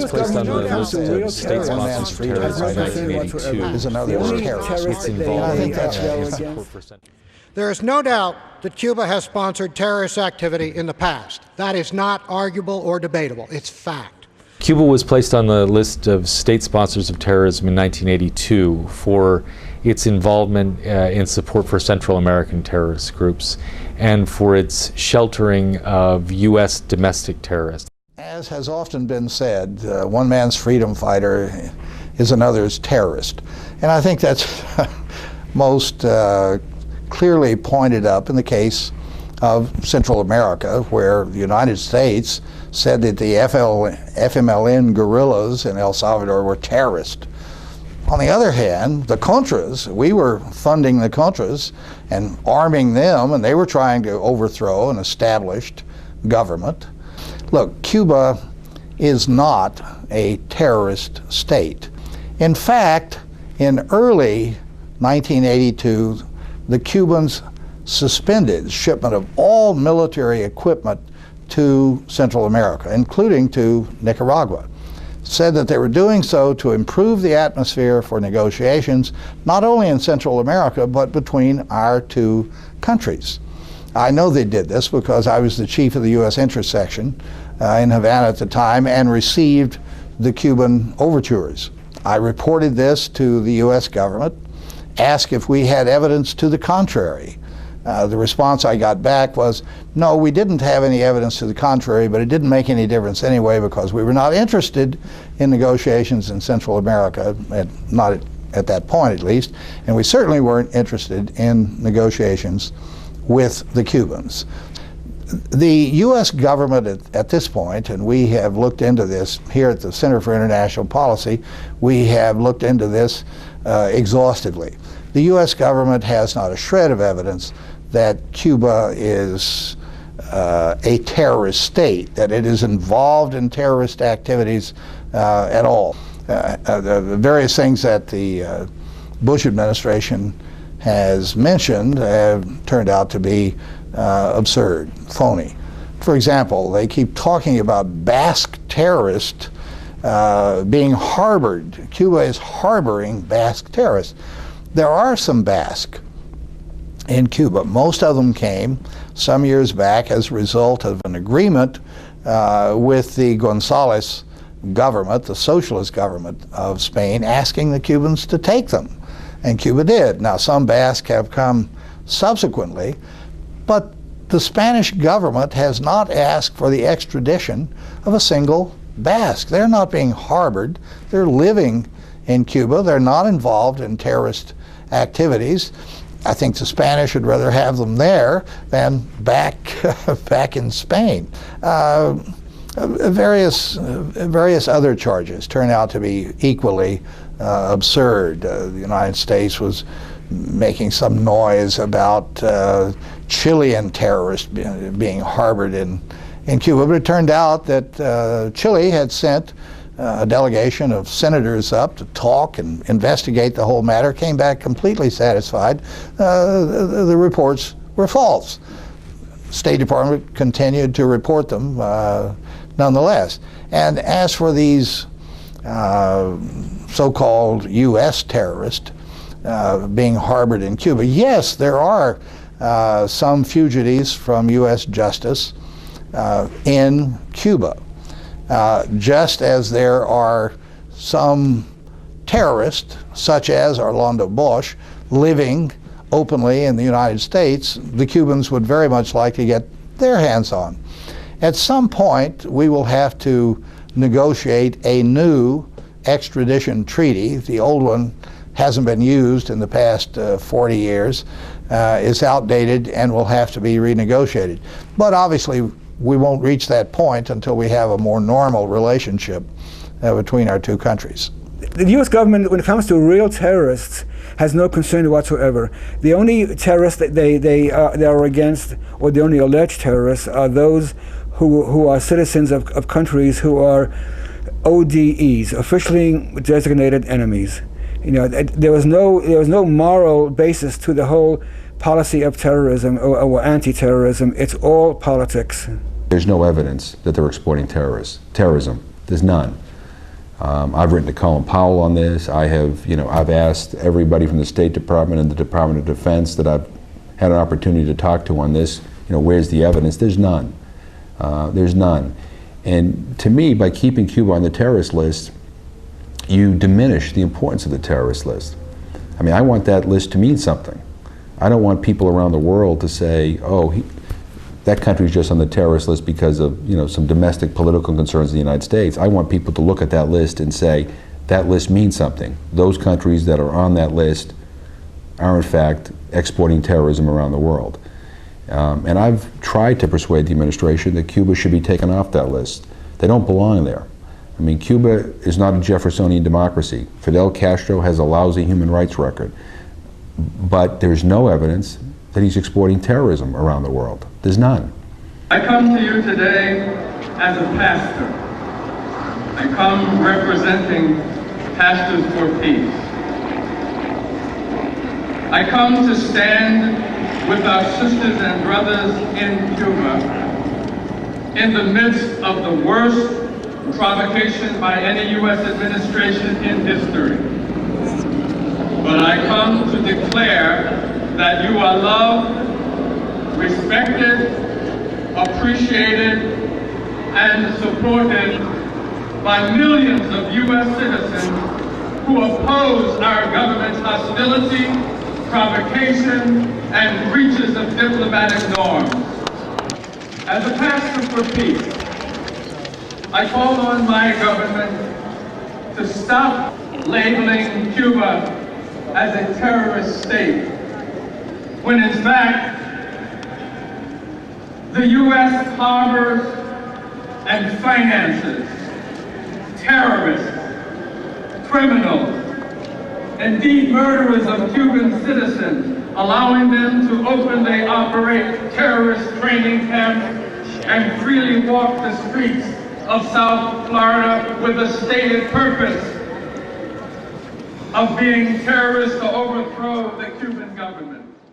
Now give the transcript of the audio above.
was placed on the list of state sponsors of terrorism in 1982. Is another terrorist. It's involved. I think that's very There is no doubt that Cuba has sponsored terrorist activity in the past. That is not arguable or debatable. It's fact. Cuba was placed on the list of state sponsors of terrorism in 1982 for its involvement in support for Central American terrorist groups and for its sheltering of U.S. domestic terrorists. As has often been said, one man's freedom fighter is another's terrorist. And I think that's most clearly pointed up in the case of Central America, where the United States said that the FMLN guerrillas in El Salvador were terrorists. On the other hand, the Contras, we were funding the Contras and arming them, and they were trying to overthrow an established government. Look, Cuba is not a terrorist state. In fact, in early 1982, the Cubans suspended shipment of all military equipment to Central America, including to Nicaragua. Said that they were doing so to improve the atmosphere for negotiations, not only in Central America, but between our two countries. I know they did this because I was the chief of the U.S. interest section in Havana at the time and received the Cuban overtures. I reported this to the U.S. government, asked if we had evidence to the contrary. The response I got back was, no, we didn't have any evidence to the contrary, but it didn't make any difference anyway because we were not interested in negotiations in Central America, not at that point at least, and we certainly weren't interested in negotiations with the Cubans. The U.S. government at this point, and we have looked into this here at the Center for International Policy, we have looked into this exhaustively. The U.S. government has not a shred of evidence that Cuba is a terrorist state, that it is involved in terrorist activities at all. The various things that the Bush administration has mentioned have turned out to be absurd, phony. For example, they keep talking about Basque terrorists being harbored. Cuba is harboring Basque terrorists. There are some Basque in Cuba. Most of them came some years back as a result of an agreement with the Gonzales government, the socialist government of Spain, asking the Cubans to take them. And Cuba did. Now, some Basque have come subsequently, but the Spanish government has not asked for the extradition of a single Basque. They're not being harbored. They're living in Cuba. They're not involved in terrorist activities. I think the Spanish would rather have them there than back in Spain. Various other charges turn out to be equally absurd. The United States was making some noise about Chilean terrorists being harbored in Cuba, but it turned out that Chile had sent a delegation of senators up to talk and investigate the whole matter, came back completely satisfied. The reports were false. State Department continued to report them nonetheless. And as for these so-called U.S. terrorists being harbored in Cuba, yes, there are some fugitives from U.S. justice in Cuba. Just as there are some terrorists, such as Orlando Bosch, living openly in the United States, the Cubans would very much like to get their hands on. At some point, we will have to negotiate a new extradition treaty. The old one hasn't been used in the past 40 years, is outdated, and will have to be renegotiated. But obviously, we won't reach that point until we have a more normal relationship between our two countries. The U.S. government, when it comes to real terrorists, has no concern whatsoever. The only terrorists that they are against, or the only alleged terrorists, are those who are citizens of countries who are ODEs, officially designated enemies. You know, there was no moral basis to the whole policy of terrorism or anti-terrorism. It's all politics. There's no evidence that they're exploiting terrorism. There's none. I've written to Colin Powell on this. I've asked everybody from the State Department and the Department of Defense that I've had an opportunity to talk to on this, where's the evidence? There's none. There's none. And to me, by keeping Cuba on the terrorist list, you diminish the importance of the terrorist list. I mean, I want that list to mean something. I don't want people around the world to say, oh, that country's just on the terrorist list because of some domestic political concerns in the United States. I want people to look at that list and say, that list means something. Those countries that are on that list are in fact exporting terrorism around the world. And I've tried to persuade the administration that Cuba should be taken off that list. They don't belong there. I mean, Cuba is not a Jeffersonian democracy. Fidel Castro has a lousy human rights record. But there's no evidence that he's exporting terrorism around the world. There's none. I come to you today as a pastor. I come representing Pastors for Peace. I come to stand with our sisters and brothers in Cuba in the midst of the worst provocation by any U.S. administration in history. But I come to declare that you are loved, respected, appreciated, and supported by millions of U.S. citizens who oppose our government's hostility, provocation, and breaches of diplomatic norms. As a pastor for peace, I call on my government to stop labeling Cuba as a terrorist state, when in fact, the U.S. harbors and finances terrorists, criminals, indeed murderers of Cuban citizens, allowing them to openly operate terrorist training camps and freely walk the streets of South Florida with a stated purpose of being terrorists to overthrow the Cuban government.